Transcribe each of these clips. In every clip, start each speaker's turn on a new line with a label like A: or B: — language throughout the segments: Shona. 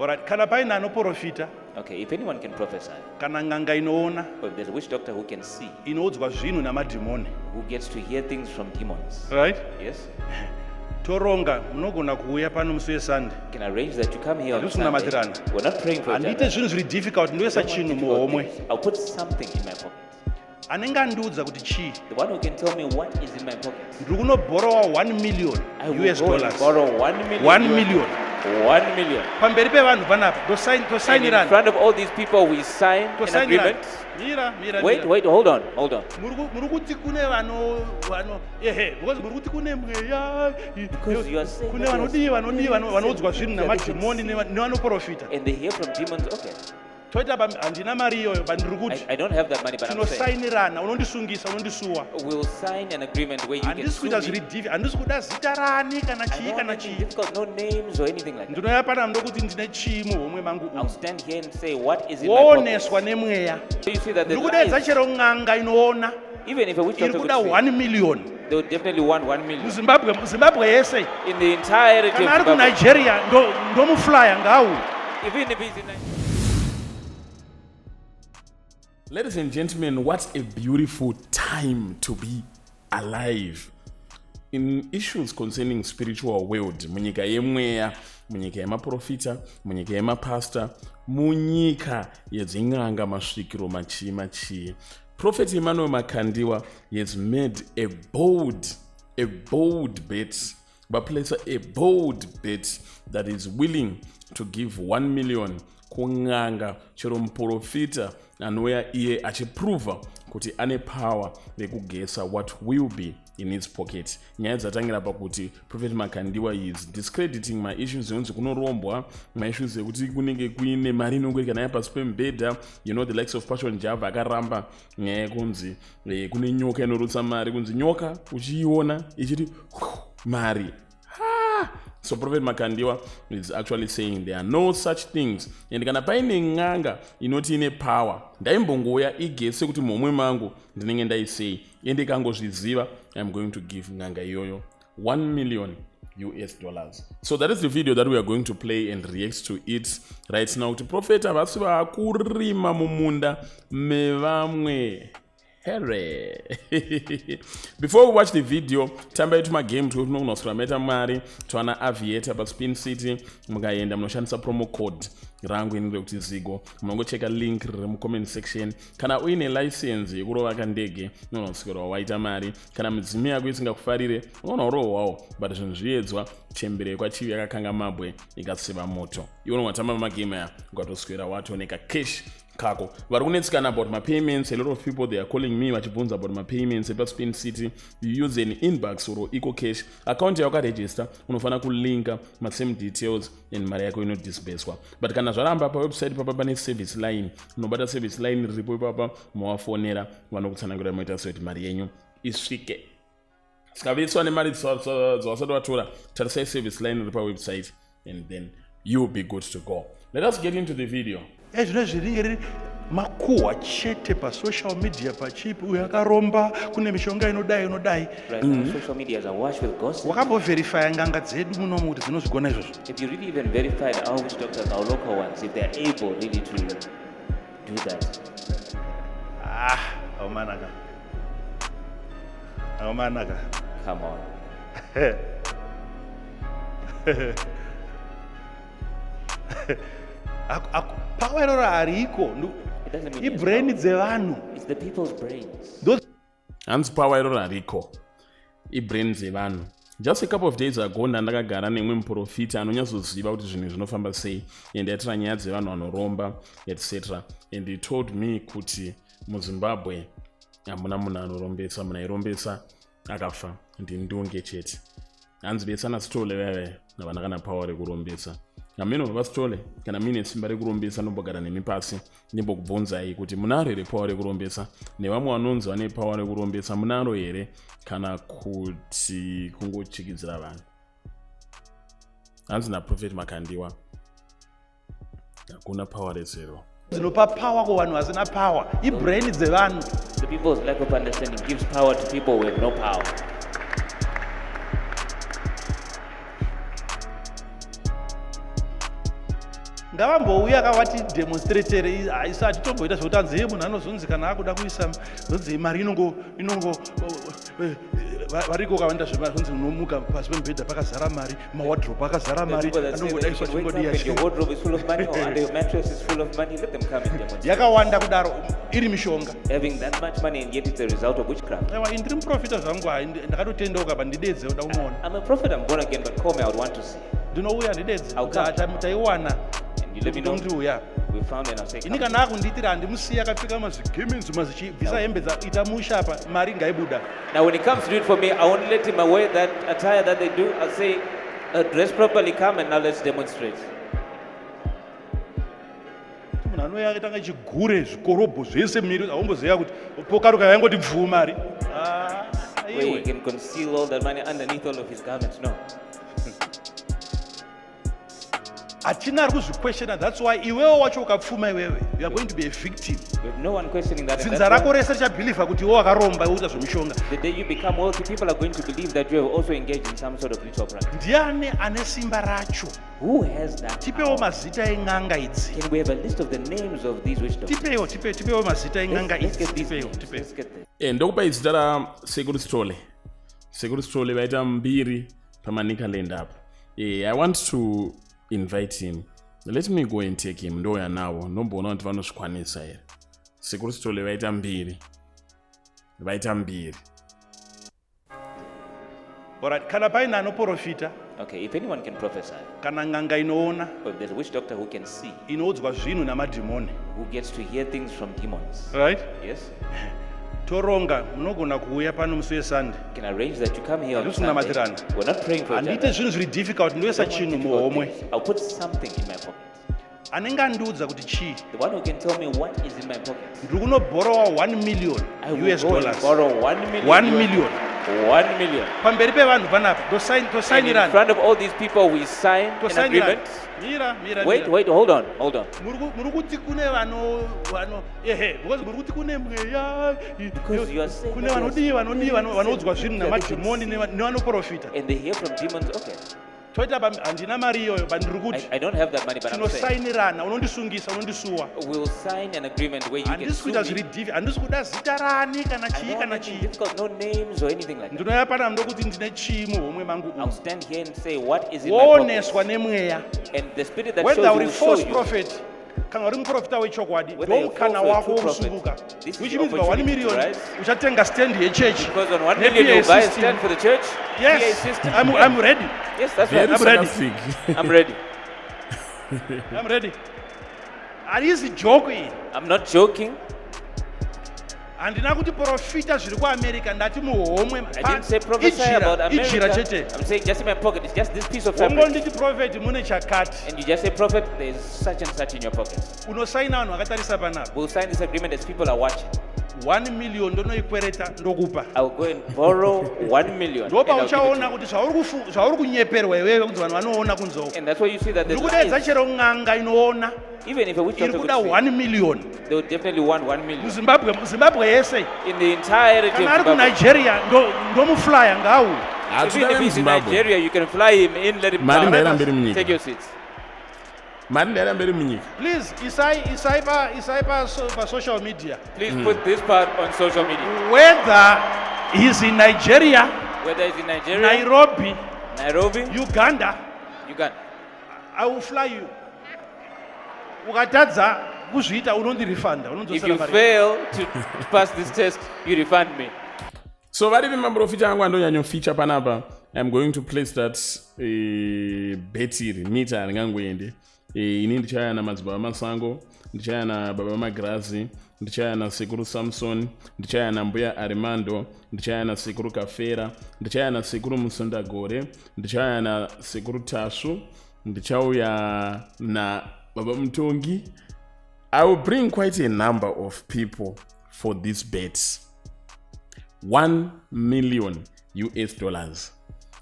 A: Alright, kana paina anoprofita,
B: Okay, if anyone can prophesy,
A: kana ng'anga inoona,
B: or if there's a witch doctor who can see,
A: inoudzwa zvinhu namadhimoni.
B: who gets to hear things from demons,
A: Right?
B: yes,
A: Toronga, munogona kuuya pano musi weSunday.
B: can arrange that you come here on
A: Handisi
B: Sunday.
A: kunamatirana.
B: We're not praying for each
A: Handite
B: other.
A: zvinhu zviri difficult, ndoisa
B: Don't
A: chinhu
B: want difficult
A: muhomwe.
B: things. I'll put something in my pocket.
A: Anenge andiudza kuti chii?
B: The one who can tell me what is in my pocket.
A: Ndiri kunobhorowa 1 million
B: I will
A: US
B: go and
A: dollars.
B: borrow 1 million.
A: 1 million.
B: 1 million.
A: Pamberi pevanhu panapa,
B: And in
A: tosainirana.
B: front of all these people, we sign an agreement.
A: Mira.
B: Wait, hold on.
A: Muri kuti kune vano because muri kuti kune mweya.
B: Because you are saying
A: Kune
B: that
A: vanoudzwa zvinhu namadhimoni nevanoprofita.
B: and they hear from demons. Okay,
A: Toita handina mari iyoyo, but ndiri kuti
B: I don't have that money, but I'm saying
A: tinosainirana, unondisungisa, unondisuwa.
B: we'll sign an agreement where you can
A: Handisi
B: sue
A: kuita
B: me.
A: zviri difficult, handisi kuda zita rani kana
B: I
A: chii
B: don't
A: kana
B: want anything
A: chii.
B: difficult, no names or anything like that.
A: Ndinoya pana ndokuti ndine chii muhomwe mangu
B: I'll
A: umu.
B: stand here and say what is in my pocket.
A: Woneswa nemweya.
B: So you see that the
A: Ndiri kudaidza
B: lies,
A: chero ng'anga inoona.
B: even if a witch
A: Iri
B: doctor
A: kuda
B: would say,
A: 1 million.
B: they would definitely want 1 million.
A: Muzimbabwe yese.
B: In the entirety
A: Kana ari
B: of Zimbabwe.
A: kuNigeria ndomuflyer ngauyu.
B: Even if he's in Nigeria.
C: Ladies and gentlemen, what a beautiful time to be alive. In issues concerning spiritual world, munyika yemweya, munyika yemaprofita, munyika yemapasta, munyika yedzing'anga masvikiro machii. Prophet Emmanuel Makandiwa has made a bold bet, but place a bold bet that is willing to give 1 million KuN'anga chero maPorofita anouya iye achiprova kuti ane power rekugesa what will be in his pocket. Nyaya dzatangira pakuti Prophet Makandiwa is discrediting maissues zinonzi kunorombwa, maissues ekuti kunenge kuine mari inongorika naye pasi pemubhedha, you know the likes of Passion Java akaramba nyaya yekunzi kune nyoka inorutsa mari, kunzi nyoka uchiiona ichiti mari. So Prophet Makandiwa is actually saying there are no such things. And kana paine ng'anga inoti ine power, ndaimbongoya igese kuti momwe mangu ndinenge ndaisei, ende kangozviziva, I'm going to give ng'anga iyoyo 1 million US dollars. So that is the video that we are going to play and react to it right now. Kuti Prophet havasi vakurima mumunda mevamwe. Here. Before we watch the video, tamba to my game to unosrameta mari to ana aviator pa Spin City mukaenda munoshandisa promo code rangu inenge kuti zigo, munongocheka link riri mu comment section. Kana uine license yekurova kandege unonoswera waita mari, kana midzimu yako isingakufarire unonorowawo, but zvinhu zviedzwa chembereko chivi yakakanga mabwe ikasiva moto. Iwo watamba magame aya ukatoswera watoneka cash kako. Vari kunetsikana about my payments. A lot of people, they are calling me vachibvunza about my payments at Spin City. You use an inbox or eco cash account yako register, unofana kulinka ma same details and mari yako inodisburswa. But kana zvaramba pa website papa pane service line, unobata service line ripo papa mowafonera vanokutsanangura moita so kuti mari yenyu isvike. Sikavitswa nemari dzawasati watora, tarisai service line ripa website and then you'll be good to go. Let us get into the video.
A: Zvino zviringiri makuhwa chete pasocial media pachipi uyo akaromba kune mishonga inodai.
B: Right now, social media is awash with gossip.
A: Wakamboverifya ng'anga dzedu munomu kuti dzinozvigona izvozvo?
B: If you really even verified our witch doctors, our local ones, if they're able really to do that.
A: Aumanaka.
B: Come on.
A: Power iroro hariko,
B: It doesn't mean
A: ibrain dzevanhu.
B: it's the people's brains.
C: Hands power iroro hariko, ibrain dzevanhu. Just a couple of days ago ndakagara nemwe maPorofita anonyatsoziva kuti zvinhu zvinofamba sei, and yatira nyaya dzevanhu vanoromba etc. And he told me kuti muZimbabwe hamuna munhu anorombesa, munhu airombesa akafa ndindunge chete. Hanzi besana sitole wewe navana kana power rekurombesa. Namino vasitole kana mine simba rekurombesa nombogara nemi pasi ndimbokubvunzai kuti munaro here power rekurombesa, nevamwe vanonzi vane power rekurombesa munaro here, kana kuti kungochikidzira vanhu. Hanzi naProphet Makandiwa hakuna power resero.
A: Dzinopa power kuvanhu vasina power, ibrain dzevanhu.
B: The people's lack of understanding gives power to people with no power.
A: ngavambouya akavati demonstratere haisati tomboita zvekuti anzi munhu anozonzi kana akuda kuisa zonzi mari inongo variko kavanda zvonzi unomuka pasi pemubhedha pakazara mari mawadrobe akazara mari anongodaiswa chingodiya yakawanda kudaro iri mishonga aiwa ndiri muprofita zvangu hai ndakatotendeuka pa ndidedze uda unoona ndinouya ndidedze taiwana ndiuya ini kana akunditira handimusiya akapfeka mazvigemenzi mazvichibvisa hembe ita mushapa mari ngaibuda.
B: Now when it comes to do it for me, I won't let him wear that attire that they do. I'll say, dress properly, come and now let's demonstrate.
A: munhu anouya akatanga chigure zvikorobho zvese miri aumboziva kuti pokaruka yaingoti bvuu mari
B: where he can conceal all that money underneath all of his garments. No.
A: hatina ari kuzviquestiona. That's why iwewo wacho ukapfuma iwewe you are going to be a victim.
B: With no one questioning that.
A: Dzinza rako rese richabhilivha kuti iwewo wakaromba uita zvemishonga.
B: The day you become wealthy, people are going to believe that you have also engaged in some sort of ritual practice.
A: Ndiani ane simba racho?
B: Who has that?
A: Tipewo mazita eng'anga idzi.
B: Can we have a list of the names of these witch doctors?
A: Tipewo mazita eng'anga idzi.
B: Let's get them.
C: Ndokupa izita ra Sekuru Strolle vaita mbiri pamaNikaland apo. I want to invite him. Let me go and take him. Ndoya nawo ndomboona kuti vanosvikwanisa here. Sekuru Strolle vaita mbiri.
A: Alright, kana paina anoprofita.
B: Okay, if anyone can prophesy,
A: kana ng'anga inoona,
B: or if there's a witch doctor who can see,
A: inoudzwa zvinhu namadhimoni,
B: who gets to hear things from demons,
A: right?
B: Yes.
A: Toronga munogona kuuya pano musi weSunday.
B: Can arrange that you come here on Sunday.
A: Matirana.
B: We're not praying for each
A: Andite zvinhu zviri difficult ndoisa chinhu muhomwe.
B: I'll put something in my pocket.
A: Anenge andiudza kuti chii.
B: The one who can tell me what is in my pocket.
A: Ndiri kunobhorowa $1 million.
B: I will go and borrow $1 million.
A: $1 million.
B: $1 million.
A: Pamberi pevanhu panapa tosainirana.
B: In front of all these people we sign an agreement.
A: Mira.
B: Wait, hold on.
A: Muri kuti kune vano because muri kuti kune mweya.
B: Because you are saying
A: kune vanoudzwa zvinhu namadhimoni nevanoprofita.
B: And they hear from demons. Okay.
A: Toita handina mari iyoyo bandiri kuti
B: I don't have that money, but I'm saying
A: tinosainirana unondisungisa unondisuwa.
B: We'll sign an agreement where you can
A: handisi kuita zviri difficult. Handisi kuda zita rani kana chii kana chii.
B: No names or anything like that.
A: Ndinoya pana ndokuti ndine chii muhomwe mangu.
B: I'll stand here and say what is in my pocket.
A: Woneswa nemweya.
B: And the spirit that
A: whether
B: shows
A: uri
B: you will show
A: false
B: you.
A: prophet kana uri muprofita wechokwadi ndomukana wako wokusunguka. Which means by $1 million uchatenga stand yechechi.
B: Because on $1 million you buy a stand for the church.
A: Yes, I'm ready.
B: Yes, that's right. I'm ready.
A: I'm ready. Are you joking?
B: I'm not joking.
A: Handina kuti profita zviri kuAmerica ndati muhomwe.
B: I didn't say prophesy about America. I'm saying just in my pocket. It's just this piece of fabric.
A: Nditi prophet mune chakati.
B: And you just say prophet, there's such and such in your pocket.
A: Unosaina vanhu vakatarisa panapa.
B: We'll sign this agreement as people are watching.
A: $1 million ndonoikwereta ndokupa.
B: I'll go and borrow $1 million.
A: Ndopa uchaona kuti zvauri kunyeperwa iwewe kuti vanhu vanoona kunzoko.
B: And that's why you see that there's
A: ndikudedza chero ng'anga inoona.
B: Even if a witch doctor
A: irikuda $1 million.
B: They would definitely want $1 million.
A: Zimbabwe yese.
B: In the entirety
A: of
B: Zimbabwe.
A: Nigeria ndomuflya ngau.
B: Even if he's in Nigeria, you can fly him in, let him come. Take your seats.
A: Please, isai pa social media.
B: Please put this part on social media.
A: Whether he's in Nigeria, Nairobi, Uganda, I will fly you. Ukatadza kuzviita unondirefunda.
B: If you fail to pass this test, you refund me.
C: So varipi maPorofita angu andonyanyofeature panapa. I'm going to place that betiri mita ringangoende. Ini ndichaya na madzibaba masango, ndichaya na baba magrazi, ndichaya na Sekuru Samson, ndichaya na mbuya Armando, ndichaya na Sekuru Kafera, ndichaya na Sekuru Musondagore, ndichaya na Sekuru Tashu, ndichauya na baba Mtongi. I will bring quite a number of people for these bets. $1 million.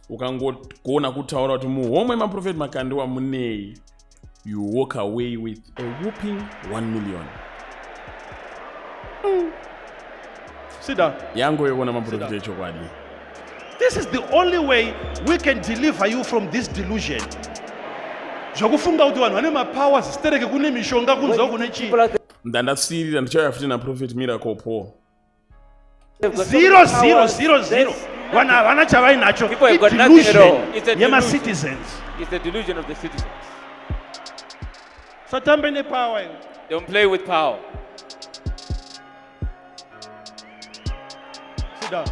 C: Ukangona kutaura kuti muhomwe maProfeti Makandiwa munei, you walk away with a whooping $1 million.
A: Sit down. This is the only way we can deliver you from this delusion. zvokufunga kuti vanhu vane mapowers stereke kune mishonga kunzwa kune chii
C: ndandasirira ndichauya futi naProfit Miracle Paul
A: 0 vanhu havana chavainacho delusion yemacitizens.
B: It's the delusion of the citizens.
A: Satambe nepower.
B: Don't play with power.
A: Sit down.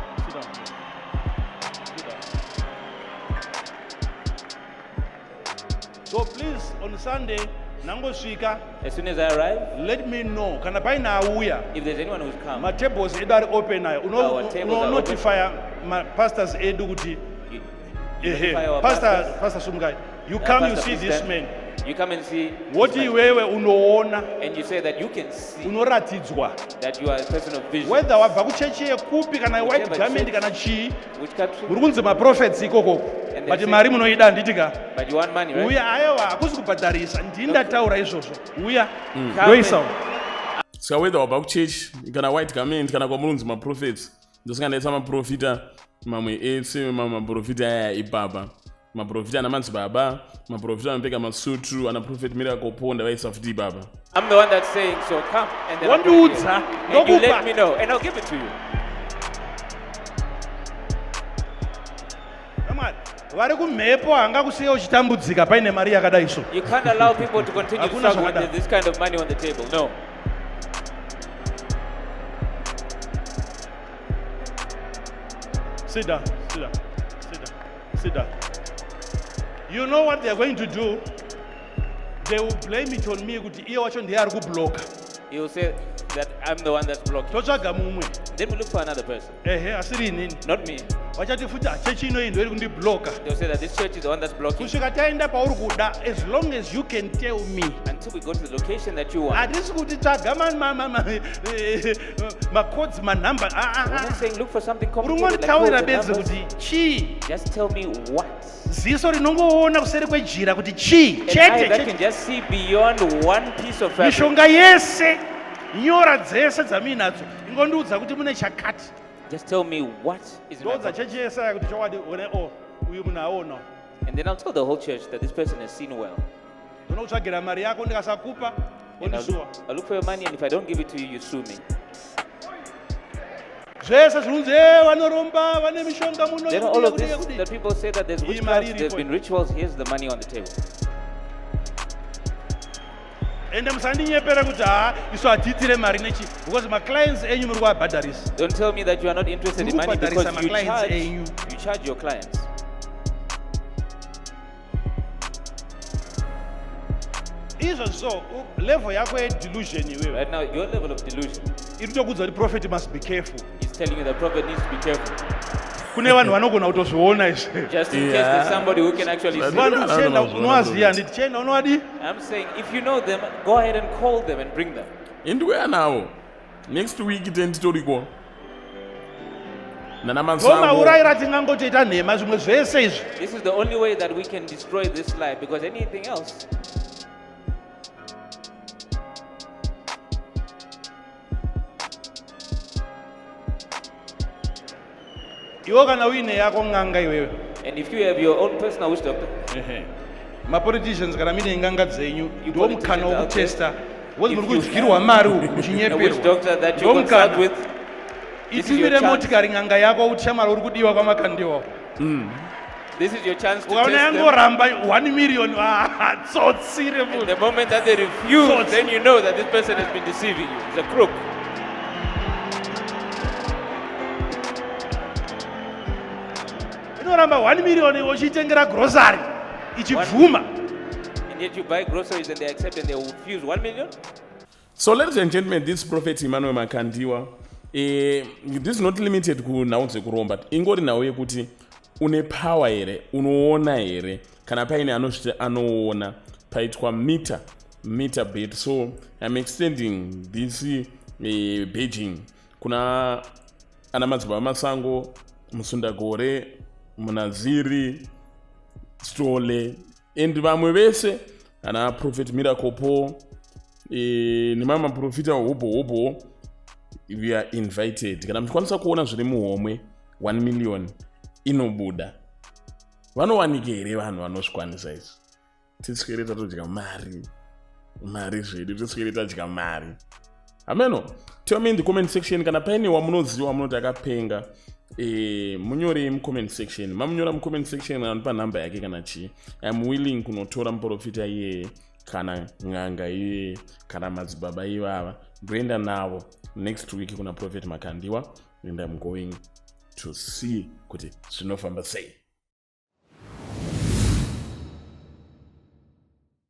A: So please, on Sunday, nangosvika,
B: As soon as I arrive,
A: let me know. Kana paina auya.
B: if there's anyone who's come,
A: My tables are open now.
B: Our tables are
A: Notify my pastors edu kuti.
B: you notify our
A: Pastor Sumgai, you come, you
B: Pastor
A: see this
B: Christian,
A: man.
B: you come and see
A: What
B: this man,
A: iwewe unoona,
B: and you say that you can see
A: unoratidzwa.
B: that you are a person of vision.
A: Whether wabva kuchechi yekupi kana white
B: Whichever
A: garment
B: church,
A: kana chii,
B: which country,
A: muri kunzi maprophets ikoko.
B: And they
A: But
B: say-
A: mari munoida handitika.
B: but you want money, right?
A: Uya aiwa hakusi kubhadharisa, ndindataura izvozvo. Uya,
B: Come
A: ndoisa.
C: saka whether wabva kuchechi kana white garment kana kwamurunzi maprophets ndosangandaisa maprofita mamwe ese mamwe maprofita aya ipapa maprofita ana madzibaba maprofita anopfeka masutu ana Prophet Miracle Paul ndavaisa futi ipapa.
B: I'm the one that's saying, so come and then I'll
A: What
B: bring you.
A: do you,
B: And you let me know, and I'll give it to you.
A: Vari kumhepo hangakusiya uchitambudzika paine mari yakadai so.
B: You can't allow people to continue to
A: Hakuna
B: struggle when
A: zvakadaro.
B: there's this kind of money on the table. No.
A: Sit down. You know what they are going to do? They will blame it on me kuti iye wacho ndiye ari kubloka.
B: He will say that I'm the one that's blocking.
A: Totsvaga mumwe.
B: Then we look for another person.
A: Asiri inini.
B: Not me.
A: Vachati futi chechi ino iyi ndoiri kundibloka.
B: They'll say that this church is the one that's blocking.
A: Kusvika taenda pauri kuda, as long as you can tell me.
B: Until we go to the location that you want.
A: Hatisi kuti tsvaga macodes manhamba.
B: I'm not saying look for something
A: Uri
B: complicated like
A: ngongotaurira
B: codes and
A: bedzi
B: numbers.
A: kuti chii.
B: Just tell me what.
A: Ziso rinongoona kuseri kwejira kuti chii.
B: And I that can just see beyond one piece of fabric.
A: Mishonga yese, nyora dzese dzaminadzo, ingondiudza kuti mune chakati.
B: Just tell me what is in my
A: Ndodza
B: pocket.
A: chechi yese yakuti chokwadi uyu munhu aona.
B: And then I'll tell the whole church that this person has seen well.
A: Ndonokutsvagira mari yako ndikasakupa,
B: And
A: wondisuwa.
B: I'll look for your money, and if I don't give it to you, you sue me.
A: Zvese zvirunzi vanoromba, vane mishonga muno.
B: Then all of this that people say that there's
A: Hii
B: witchcraft,
A: mari
B: there's
A: iripo.
B: been rituals, here's the money on the table.
A: Ende musandinyepera kuti isu hatiitire mari nechi, because maclients enyu muri kuabhadharisa.
B: Don't tell me that you are not interested in money because
A: Kubhadharisa
B: you
A: maclients
B: charge,
A: enyu.
B: you charge your clients.
A: Izvozvo level yako yedelusion iwewe
B: Right now, your level of delusion
A: iri kutokudza kuti prophet must be careful.
B: is telling you that prophet needs to be careful.
A: Kune vanhu vanogona kutozviona izvi.
B: Just in case there's somebody who can actually see.
A: Vanhu
C: I don't
A: tichenda
C: know,
A: unowaziya handiti tichenda unowadi.
B: I'm saying, if you know them, go ahead and call them and bring them.
C: Indikuya nawo next week tenditoriko nana masango
A: Tomaurayira tingangotoita nhema zvimwe zvese izvi.
B: This is the only way that we can destroy this life, because anything else,
A: Iwo kana uine yako n'anga iwewe.
B: and if you have your own personal witch doctor,
A: Mapoliticians kana mine n'anga dzenyu
B: You
A: ndo mukana
B: politicians out
A: wokutesta. Wozi
B: If
A: muri
B: you
A: kudyirwa mari uku
B: a witch
A: muchinyeperwa.
B: doctor that you
A: Ndo
B: consult
A: mukana.
B: with, this is your
A: Itumire
B: chance.
A: motikari n'anga yako uchamara uri kudiwa kwamakandiwa.
B: This is your chance to
A: Ukaona
B: test them.
A: yangoramba 1 million tsotsire munhu.
B: The moment that they refuse,
A: Thoughts.
B: then you know that this person has been deceiving you. It's a crook.
A: Inoramba 1 million uchitengera grocery ichibvuma.
B: And yet you buy groceries and they accept and they refuse 1 million?
C: So ladies and gentlemen, this prophet Emmanuel Makandiwa, this is not limited ku nhau dzekuromba, ingori nhau yekuti une power here, unoona here, kana paine anosviti anoona, paitwa meter bit. So I'm extending this Beijing. Kuna ana madzibaba masango, musundagore, munaziri, stole, and vamwe vese, ana Prophet Miracle Paul, nemama maPorofita hobo we are invited. Kana mchikwanisa kuona zviri muhomwe 1 million inobuda. Vanowanike here vanhu vanosvikwanisa izvi. tiswere tatodya mari zvedu, tiswere tadya mari. Ameno, tell me in the comment section kana paine wamunoziva munoti akapenga, munyorei mucomment section. Mamunyora mucomment section anopa namba yake kana chii. I'm willing kunotora muprofita iye kana ng'anga iye kana madzibaba ivava ndoenda navo next week kuna Prophet Makandiwa, and I'm going to see kuti zvinofamba sei.